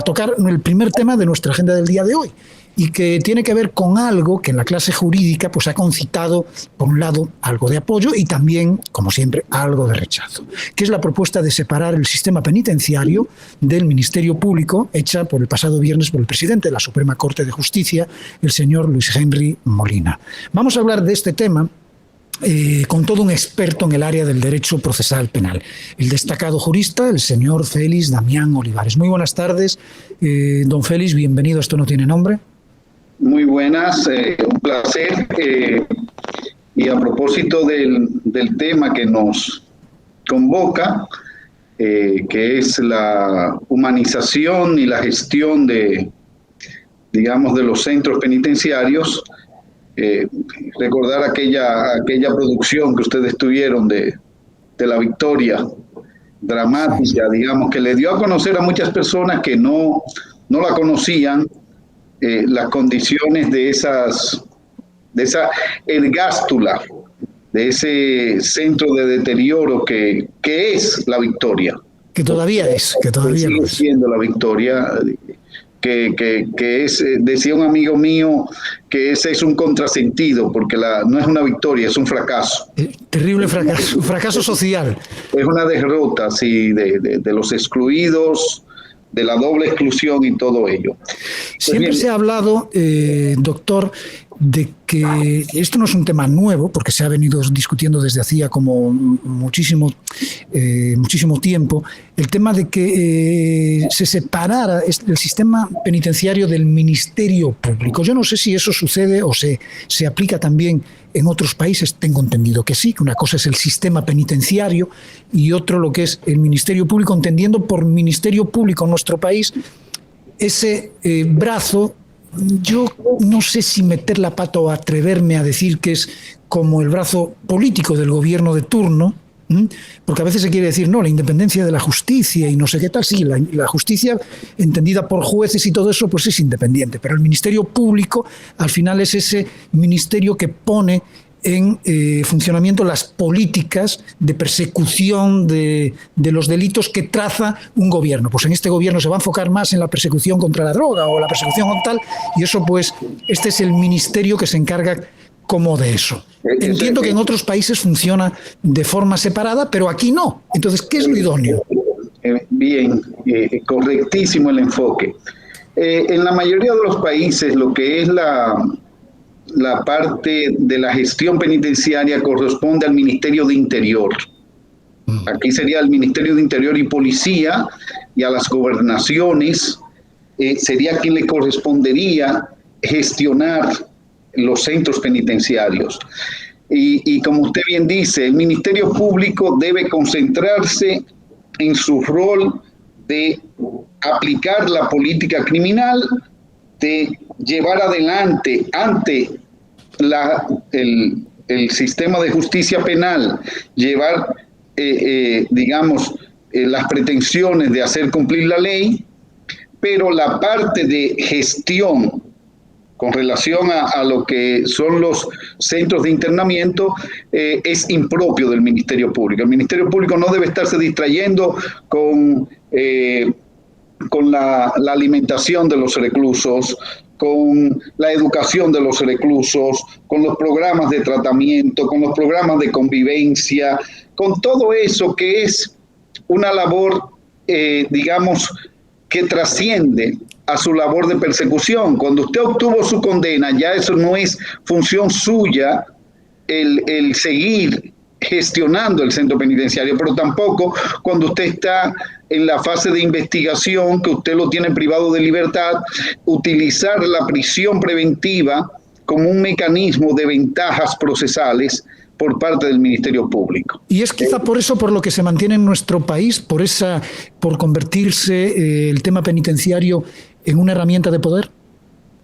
tocar el primer tema de nuestra agenda del día de hoy, y que tiene que ver con algo que en la clase jurídica pues ha concitado, por un lado, algo de apoyo y también, como siempre, algo de rechazo, que es la propuesta de separar el sistema penitenciario del Ministerio Público, hecha por el pasado viernes por el presidente de la Suprema Corte de Justicia, el señor Luis Henry Molina. Vamos a hablar de este tema con todo un experto en el área del derecho procesal penal, el destacado jurista, el señor Félix Damián Olivares. Muy buenas tardes, don Félix, bienvenido a Esto no tiene nombre. Muy buenas, un placer. Y a propósito del tema que nos convoca, que es la humanización y la gestión de los centros penitenciarios, recordar aquella producción que ustedes tuvieron de La Victoria, dramática, que le dio a conocer a muchas personas que no la conocían, las condiciones de esa ergástula, de ese centro de deterioro que es La Victoria. Que todavía sigue siendo La Victoria, que es, decía un amigo mío, que ese es un contrasentido, porque no es una victoria, es un fracaso. Terrible fracaso, un fracaso social. Es una derrota, sí, de los excluidos, de la doble exclusión y todo ello. Siempre se ha hablado, doctor, de que esto no es un tema nuevo, porque se ha venido discutiendo desde hacía como muchísimo tiempo, el tema de que se separara el sistema penitenciario del Ministerio Público. Yo no sé si eso sucede o se aplica también en otros países. Tengo entendido que sí, que una cosa es el sistema penitenciario y otro lo que es el Ministerio Público, entendiendo por Ministerio Público en nuestro país ese brazo. Yo no sé si meter la pata o atreverme a decir que es como el brazo político del gobierno de turno, porque a veces se quiere decir, no, la independencia de la justicia y no sé qué tal. Sí, la justicia entendida por jueces y todo eso pues es independiente, pero el Ministerio Público al final es ese ministerio que pone en funcionamiento las políticas de persecución de los delitos que traza un gobierno. Pues en este gobierno se va a enfocar más en la persecución contra la droga o la persecución tal, y eso pues, este es el ministerio que se encarga como de eso. Entiendo que en otros países funciona de forma separada, pero aquí no. Entonces, ¿qué es lo idóneo? Bien, correctísimo el enfoque. En la mayoría de los países lo que es la parte de la gestión penitenciaria corresponde al Ministerio de Interior. Aquí sería el Ministerio de Interior y Policía, y a las gobernaciones sería quien le correspondería gestionar los centros penitenciarios. Y como usted bien dice, el Ministerio Público debe concentrarse en su rol de aplicar la política criminal, de llevar adelante ante el sistema de justicia penal, llevar, las pretensiones de hacer cumplir la ley, pero la parte de gestión con relación a lo que son los centros de internamiento es impropio del Ministerio Público. El Ministerio Público no debe estarse distrayendo con la alimentación de los reclusos, con la educación de los reclusos, con los programas de tratamiento, con los programas de convivencia, con todo eso que es una labor, que trasciende a su labor de persecución. Cuando usted obtuvo su condena, ya eso no es función suya el seguir gestionando el centro penitenciario, pero tampoco cuando usted está en la fase de investigación, que usted lo tiene privado de libertad, utilizar la prisión preventiva como un mecanismo de ventajas procesales por parte del Ministerio Público. Y es quizá por eso por lo que se mantiene en nuestro país, por convertirse el tema penitenciario en una herramienta de poder.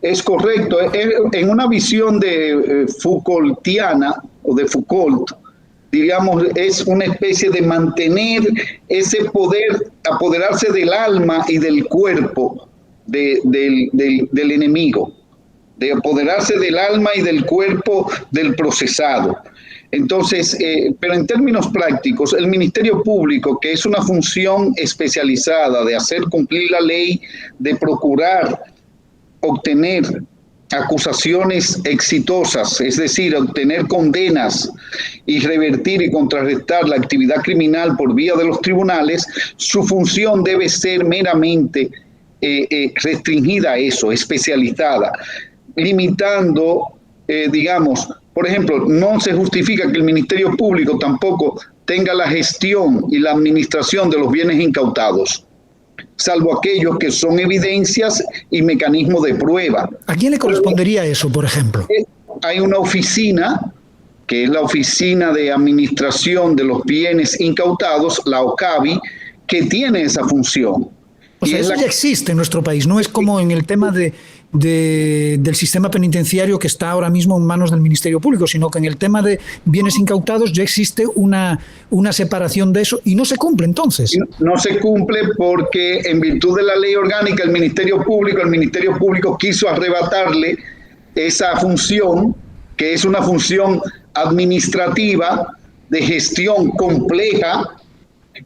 Es correcto. En una visión de Foucaultiana o de Foucault, diríamos, es una especie de mantener ese poder, apoderarse del alma y del cuerpo del enemigo, de apoderarse del alma y del cuerpo del procesado. Entonces, pero en términos prácticos, el Ministerio Público, que es una función especializada de hacer cumplir la ley, de procurar obtener acusaciones exitosas, es decir, obtener condenas y revertir y contrarrestar la actividad criminal por vía de los tribunales, su función debe ser meramente restringida a eso, especializada, limitando, digamos, por ejemplo, no se justifica que el Ministerio Público tampoco tenga la gestión y la administración de los bienes incautados, salvo aquellos que son evidencias y mecanismos de prueba. ¿A quién le correspondería eso, por ejemplo? Hay una oficina, que es la Oficina de Administración de los Bienes Incautados, la OCABI, que tiene esa función. O sea, eso ya existe en nuestro país, no es como en el tema del sistema penitenciario que está ahora mismo en manos del Ministerio Público, sino que en el tema de bienes incautados ya existe una separación de eso y no se cumple entonces. No se cumple porque en virtud de la ley orgánica el Ministerio Público quiso arrebatarle esa función, que es una función administrativa de gestión compleja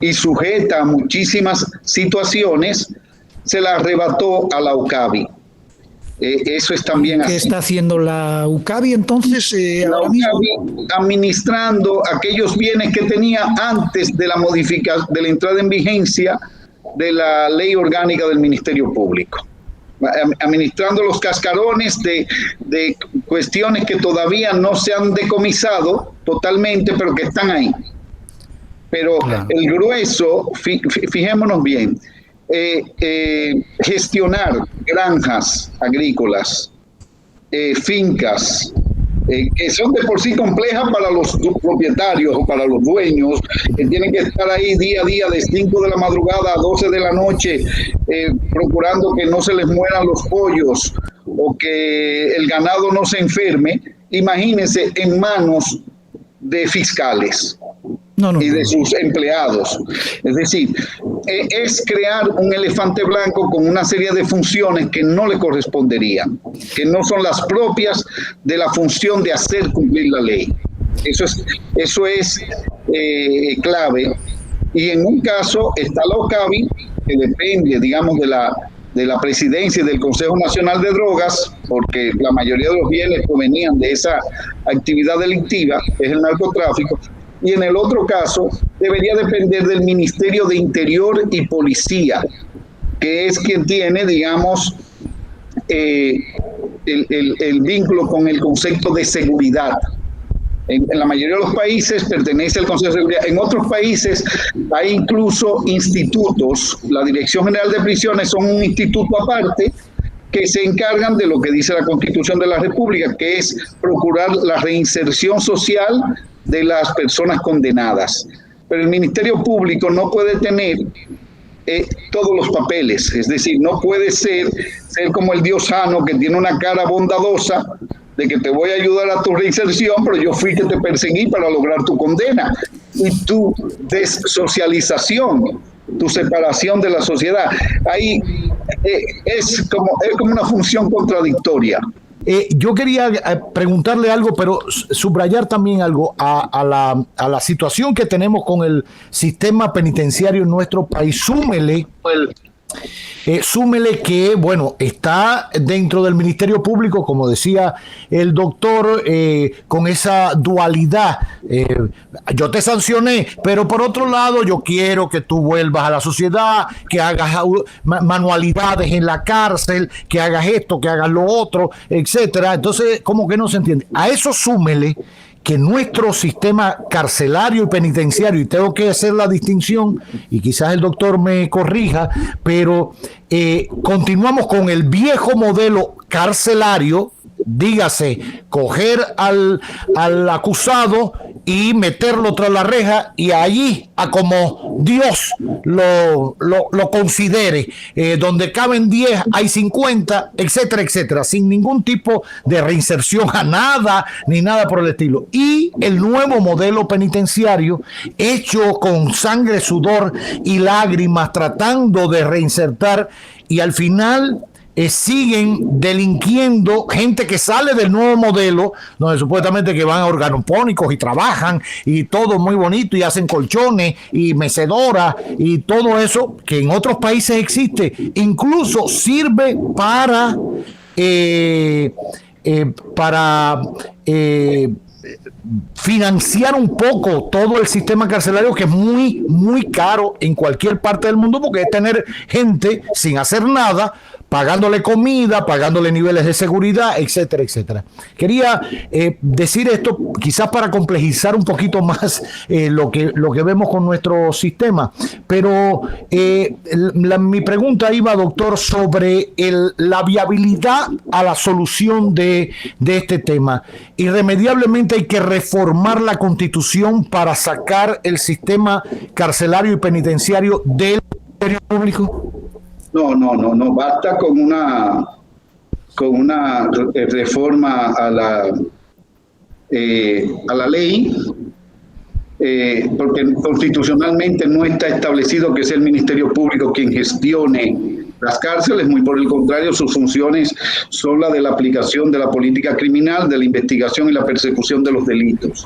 y sujeta a muchísimas situaciones, se la arrebató a la UCABI. Eso es también así. ¿Qué está haciendo la UCABI entonces ahora mismo? Administrando aquellos bienes que tenía antes de la modificación, de la entrada en vigencia de la ley orgánica del Ministerio Público. Administrando los cascarones de cuestiones que todavía no se han decomisado totalmente, pero que están ahí. Pero claro, el grueso, fijémonos bien, gestionar granjas agrícolas, fincas, que son de por sí complejas para los propietarios o para los dueños, que tienen que estar ahí día a día de 5 de la madrugada a 12 de la noche, procurando que no se les mueran los pollos o que el ganado no se enferme. Imagínense en manos de fiscales y de sus empleados. Es decir, es crear un elefante blanco con una serie de funciones que no le corresponderían, que no son las propias de la función de hacer cumplir la ley. Eso es clave. Y en un caso está la OCABI, que depende, digamos, de la presidencia y del Consejo Nacional de Drogas, porque la mayoría de los bienes provenían de esa actividad delictiva, que es el narcotráfico, y en el otro caso debería depender del Ministerio de Interior y Policía, que es quien tiene, digamos, el vínculo con el concepto de seguridad. En la mayoría de los países pertenece al Consejo de Seguridad. En otros países hay incluso institutos. La Dirección General de Prisiones son un instituto aparte que se encargan de lo que dice la Constitución de la República, que es procurar la reinserción social de las personas condenadas. Pero el Ministerio Público no puede tener todos los papeles, es decir, no puede ser como el Dios sano que tiene una cara bondadosa de que te voy a ayudar a tu reinserción, pero yo fui que te perseguí para lograr tu condena y tu desocialización, tu separación de la sociedad. Ahí es como una función contradictoria. Yo quería preguntarle algo, pero subrayar también algo a la situación que tenemos con el sistema penitenciario en nuestro país. Súmele que, bueno, está dentro del Ministerio Público, como decía el doctor, con esa dualidad. Yo te sancioné, pero por otro lado yo quiero que tú vuelvas a la sociedad, que hagas manualidades en la cárcel, que hagas esto, que hagas lo otro, etcétera. Entonces, como que no se entiende. A eso súmele que nuestro sistema carcelario y penitenciario, y tengo que hacer la distinción, y quizás el doctor me corrija, pero continuamos con el viejo modelo carcelario, dígase, coger al acusado y meterlo tras la reja y allí a como Dios lo considere, donde caben 10 hay 50, etcétera, etcétera, sin ningún tipo de reinserción a nada, ni nada por el estilo. Y el nuevo modelo penitenciario, hecho con sangre, sudor y lágrimas, tratando de reinsertar, y al final siguen delinquiendo gente que sale del nuevo modelo, donde supuestamente que van a organopónicos y trabajan y todo muy bonito y hacen colchones y mecedoras y todo eso que en otros países existe. Incluso sirve para financiar un poco todo el sistema carcelario, que es muy, muy caro en cualquier parte del mundo, porque es tener gente sin hacer nada, pagándole comida, pagándole niveles de seguridad, etcétera, etcétera. Quería decir esto quizás para complejizar un poquito más lo que vemos con nuestro sistema, pero mi pregunta iba, doctor, sobre la viabilidad a la solución de este tema. Irremediablemente hay que reformar la Constitución para sacar el sistema carcelario y penitenciario del Ministerio Público. No, basta con una reforma a la ley, porque constitucionalmente no está establecido que sea el Ministerio Público quien gestione las cárceles, muy por el contrario, sus funciones son las de la aplicación de la política criminal, de la investigación y la persecución de los delitos.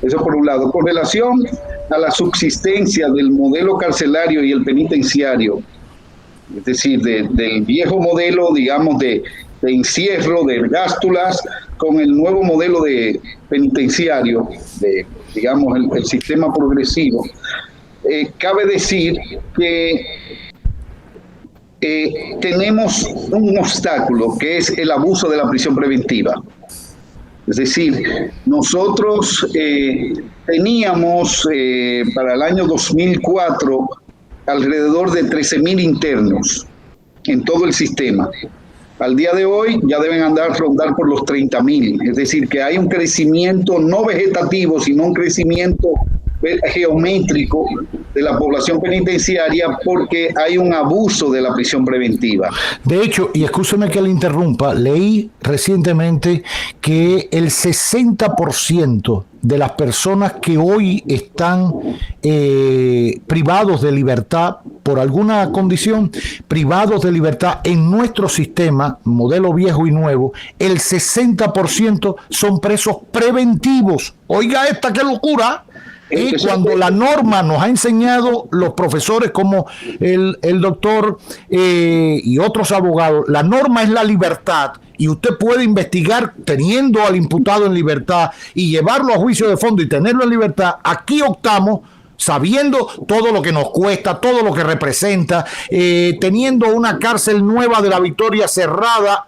Eso por un lado. Con relación a la subsistencia del modelo carcelario y el penitenciario, es decir, del viejo modelo, digamos, de encierro, de ergástulas, con el nuevo modelo de penitenciario, digamos, el sistema progresivo, cabe decir que tenemos un obstáculo, que es el abuso de la prisión preventiva. Es decir, nosotros teníamos para el año 2004 alrededor de 13.000 internos en todo el sistema. Al día de hoy ya deben rondar por los 30.000. Es decir, que hay un crecimiento no vegetativo, sino un crecimiento geométrico de la población penitenciaria, porque hay un abuso de la prisión preventiva. De hecho, y escúcheme que le interrumpa, leí recientemente que el 60% de las personas que hoy están privados de libertad por alguna condición, privados de libertad en nuestro sistema, modelo viejo y nuevo, el 60% son presos preventivos. Oiga esta, qué locura. Cuando la norma nos ha enseñado los profesores como el doctor y otros abogados, la norma es la libertad, y usted puede investigar teniendo al imputado en libertad y llevarlo a juicio de fondo y tenerlo en libertad. Aquí optamos, sabiendo todo lo que nos cuesta, todo lo que representa, teniendo una cárcel nueva de La Victoria cerrada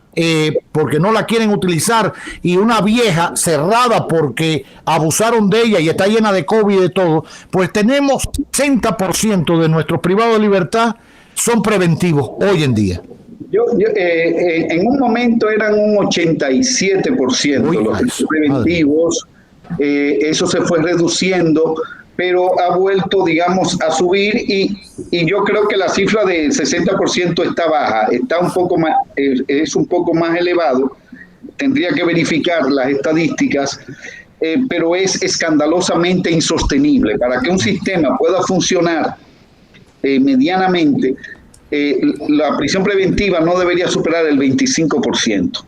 porque no la quieren utilizar, y una vieja cerrada porque abusaron de ella y está llena de COVID y de todo, pues tenemos 60% de nuestros privados de libertad son preventivos hoy en día. En un momento eran un 87% los preventivos, eso se fue reduciendo, pero ha vuelto, digamos, a subir, y yo creo que la cifra del 60% está baja, está un poco más, es un poco más elevado, tendría que verificar las estadísticas, pero es escandalosamente insostenible. Para que un sistema pueda funcionar medianamente, la prisión preventiva no debería superar el 25%.